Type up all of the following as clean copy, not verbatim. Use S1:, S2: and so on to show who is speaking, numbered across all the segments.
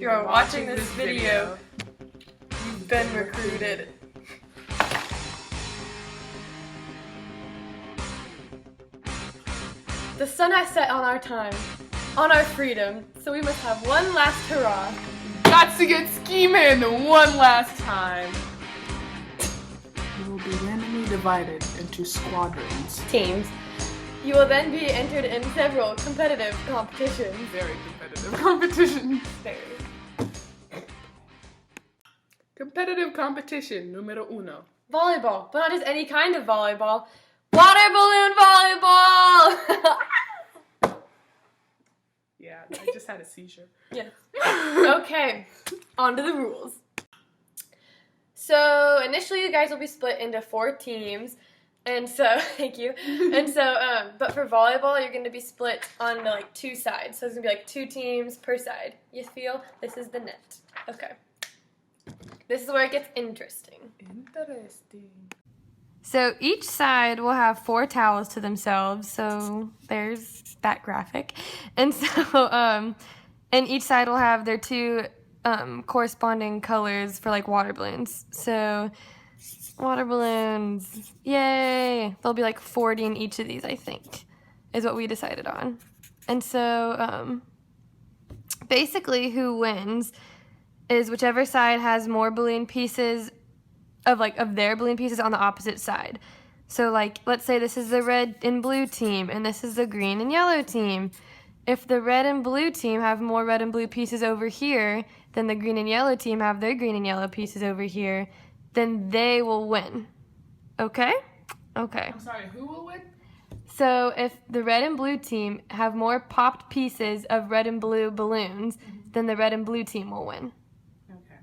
S1: you are watching this video, you've been recruited. The sun has set on our time, on our freedom, so we must have one last hurrah.
S2: Got to get scheming one last time.
S3: You will be randomly divided into squadrons.
S1: Teams. You will then be entered in several competitive competitions.
S2: Very competitive competition.
S1: Very.
S2: Competitive competition numero uno.
S1: Volleyball, but not just any kind of volleyball. Water balloon volleyball!
S2: Yeah, I just had a seizure.
S1: Yes. Okay, on to the rules. So initially you guys will be split into 4 teams. And so, thank you. And so, but for volleyball, you're going to be split on like 2 sides. So it's going to be like 2 teams per side. You feel? This is the net. Okay. This is where it gets interesting.
S2: Interesting.
S1: So each side will have 4 towels to themselves. So there's that graphic. And so, and each side will have their 2 corresponding colors for like water balloons. So water balloons, yay! There'll be like 40 in each of these, I think, is what we decided on. And so, basically who wins is whichever side has more balloon pieces of their balloon pieces on the opposite side. So like, let's say this is the red and blue team, and this is the green and yellow team. If the red and blue team have more red and blue pieces over here, then the green and yellow team have their green and yellow pieces over here, then they will win. Okay? Okay.
S2: I'm sorry, who will win?
S1: So if the red and blue team have more popped pieces of red and blue balloons, then the red and blue team will win.
S2: Okay.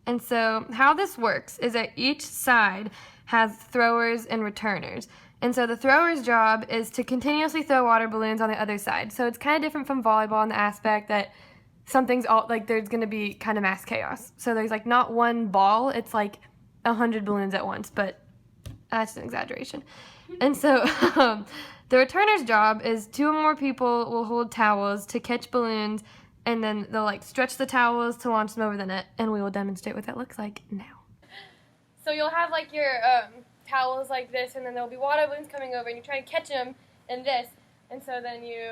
S1: And so how this works is that each side has throwers and returners. And so the thrower's job is to continuously throw water balloons on the other side. So it's kind of different from volleyball in the aspect that something's all like there's going to be kind of mass chaos. So there's like not one ball, it's like 100 balloons at once, but that's an exaggeration. And so the returner's job is 2 or more people will hold towels to catch balloons, and then they'll like stretch the towels to launch them over the net, and we will demonstrate what that looks like now. So you'll have like your towels like this, and then there'll be water balloons coming over, and you try to catch them in this, and so then you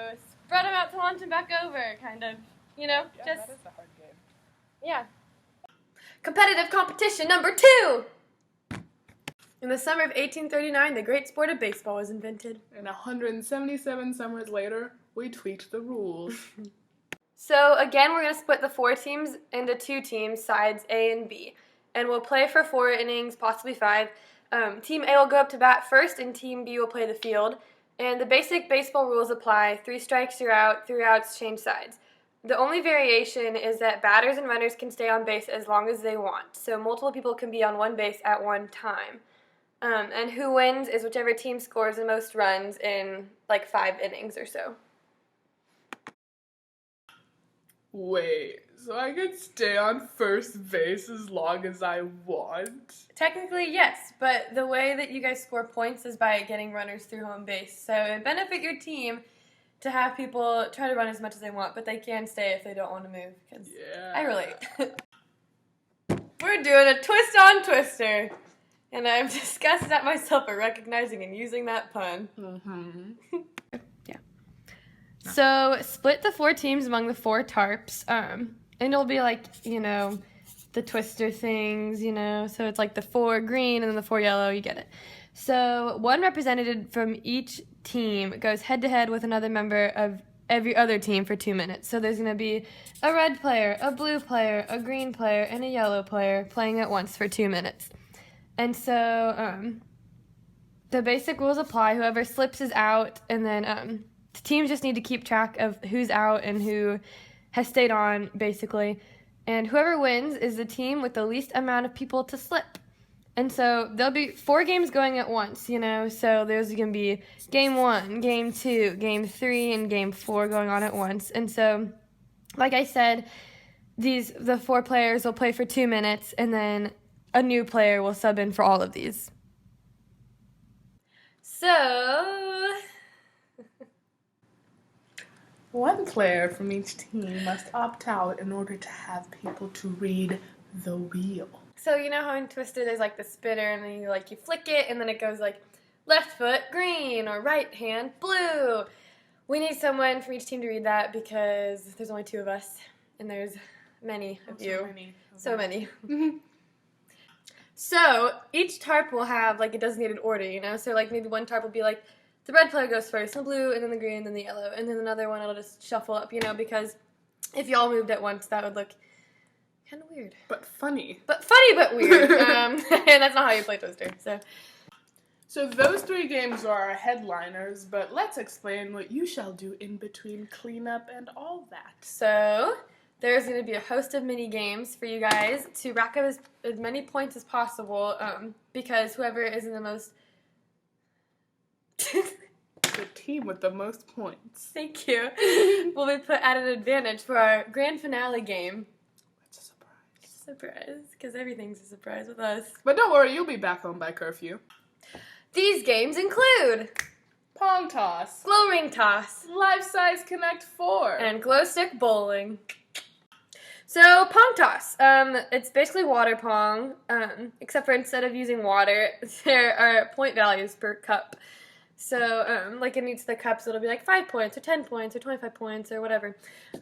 S1: spread them out to launch them back over, kind of, you know?
S2: Yeah, that is a hard game.
S1: Yeah. Competitive competition number 2! In the summer of 1839, the great sport of baseball was invented.
S2: And 177 summers later, we tweaked the rules.
S1: So again, we're going to split the 4 teams into 2 teams, sides A and B. And we'll play for 4 innings, possibly 5. Team A will go up to bat first, and Team B will play the field. And the basic baseball rules apply. 3 strikes, you're out. 3 outs, change sides. The only variation is that batters and runners can stay on base as long as they want. So multiple people can be on one base at one time. And who wins is whichever team scores the most runs in like 5 innings or so.
S2: Wait, so I could stay on first base as long as I want?
S1: Technically, yes, but the way that you guys score points is by getting runners through home base. So it would benefit your team to have people try to run as much as they want, but they can stay if they don't want to move. Cause
S2: Yeah.
S1: I relate. We're doing a twist on Twister, and I'm disgusted at myself for recognizing and using that pun.
S2: Mm-hmm.
S1: Yeah. So split the 4 teams among the 4 tarps, and it'll be like, you know, the Twister things, you know, so it's like the 4 green and then the 4 yellow, you get it. So 1 representative from each team goes head-to-head with another member of every other team for 2 minutes. So there's going to be a red player, a blue player, a green player, and a yellow player playing at once for 2 minutes. And so the basic rules apply. Whoever slips is out, and then the teams just need to keep track of who's out and who has stayed on, basically. And whoever wins is the team with the least amount of people to slip. And so there'll be 4 games going at once, you know, so there's going to be game 1, game 2, game 3, and game 4 going on at once. And so, like I said, the 4 players will play for 2 minutes, and then a new player will sub in for all of these. So
S2: One player from each team must opt out in order to have people to read the wheel.
S1: So you know how in Twister there's like the spinner and then you flick it and then it goes like left foot green or right hand blue. We need someone from each team to read that because there's only 2 of us and there's many of you. So many. So each tarp will have like a designated order, you know? So like maybe one tarp will be like the red player goes first, the blue, and then the green, and then the yellow, and then another one it'll just shuffle up, you know, because if y'all moved at once, that would look kind of weird.
S2: But funny.
S1: But funny, but weird. And that's not how you play Twister.
S2: So those 3 games are our headliners, but let's explain what you shall do in between cleanup and all that.
S1: So there's going to be a host of mini games for you guys to rack up as many points as possible, because whoever is in the most
S2: The team with the most points.
S1: Thank you. Will be put at an advantage for our grand finale game.
S2: It's a surprise.
S1: Surprise, because everything's a surprise with us.
S2: But don't worry, you'll be back home by curfew.
S1: These games include
S2: Pong toss,
S1: glow ring toss,
S2: life-size Connect 4,
S1: and glow stick bowling. So pong toss, it's basically water pong, except for instead of using water, there are point values per cup. So, like in each of the cups, it'll be like 5 points, or 10 points, or 25 points, or whatever.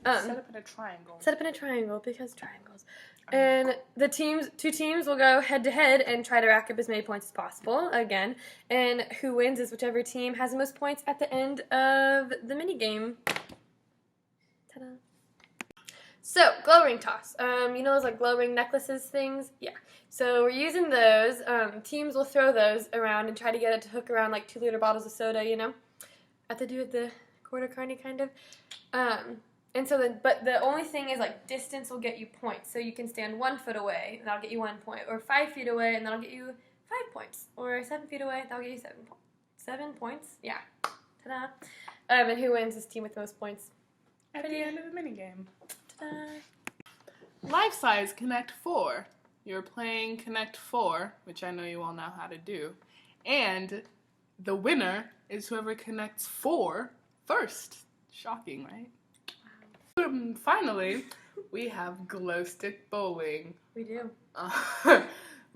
S2: set up in a triangle.
S1: Set up in a triangle, because triangles. And the 2 teams will go head to head and try to rack up as many points as possible, again. And who wins is whichever team has the most points at the end of the mini game. Ta-da. So, glow ring toss. You know those like glow ring necklaces things? Yeah. So we're using those. Teams will throw those around and try to get it to hook around like 2-liter bottles of soda, you know? At the quarter carny kind of. And so but the only thing is like distance will get you points. So you can stand 1 foot away and that'll get you 1 point. Or 5 feet away and that'll get you 5 points. Or 7 feet away, that'll get you 7 points. 7 points? Yeah. Ta-da. And who wins is team with the most points.
S2: At the end of the minigame.
S1: Ta-da.
S2: Life-size Connect 4. You're playing Connect 4, which I know you all know how to do. And the winner is whoever connects 4 first. Shocking, right? Finally, we have glow stick bowling.
S1: We do.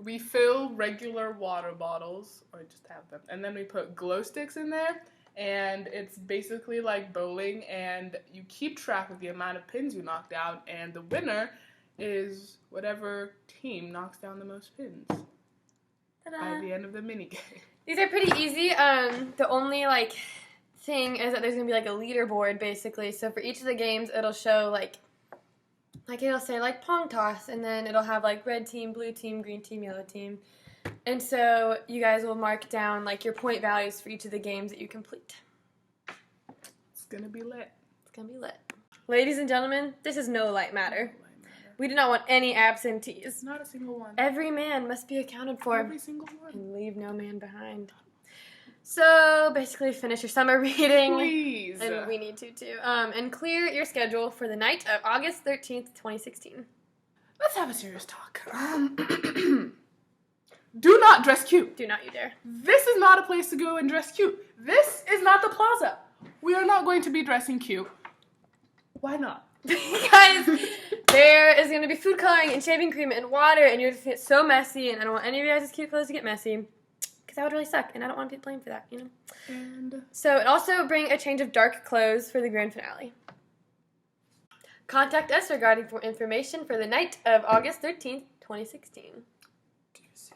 S2: We fill regular water bottles, or just have them, and then we put glow sticks in there, and it's basically like bowling, and you keep track of the amount of pins you knocked out, and the winner is whatever team knocks down the most pins
S1: Ta-da.
S2: at the end of the minigame.
S1: These are pretty easy. The only thing is that there's gonna be like a leaderboard basically. So for each of the games, it'll show like it'll say like pong toss, and then it'll have like red team, blue team, green team, yellow team, and so you guys will mark down like your point values for each of the games that you complete.
S2: It's gonna be lit.
S1: It's gonna be lit. Ladies and gentlemen, this is no light matter. We do not want any absentees.
S2: Not a single one.
S1: Every man must be accounted for.
S2: Every single one.
S1: And leave no man behind. So basically finish your summer reading.
S2: Please.
S1: And we need to too. And clear your schedule for the night of August 13th, 2016.
S2: Let's have a serious talk. Do not dress cute.
S1: Do not you dare.
S2: This is not a place to go and dress cute. This is not the plaza. We are not going to be dressing cute. Why not?
S1: Guys, there is going to be food coloring and shaving cream and water, and you're just going to get so messy, and I don't want any of you guys' cute clothes to get messy, because that would really suck, and I don't want to be blamed for that, you know?
S2: And
S1: So, and also bring a change of dark clothes for the grand finale. Contact us regarding information for the night of August 13th, 2016.
S2: do you see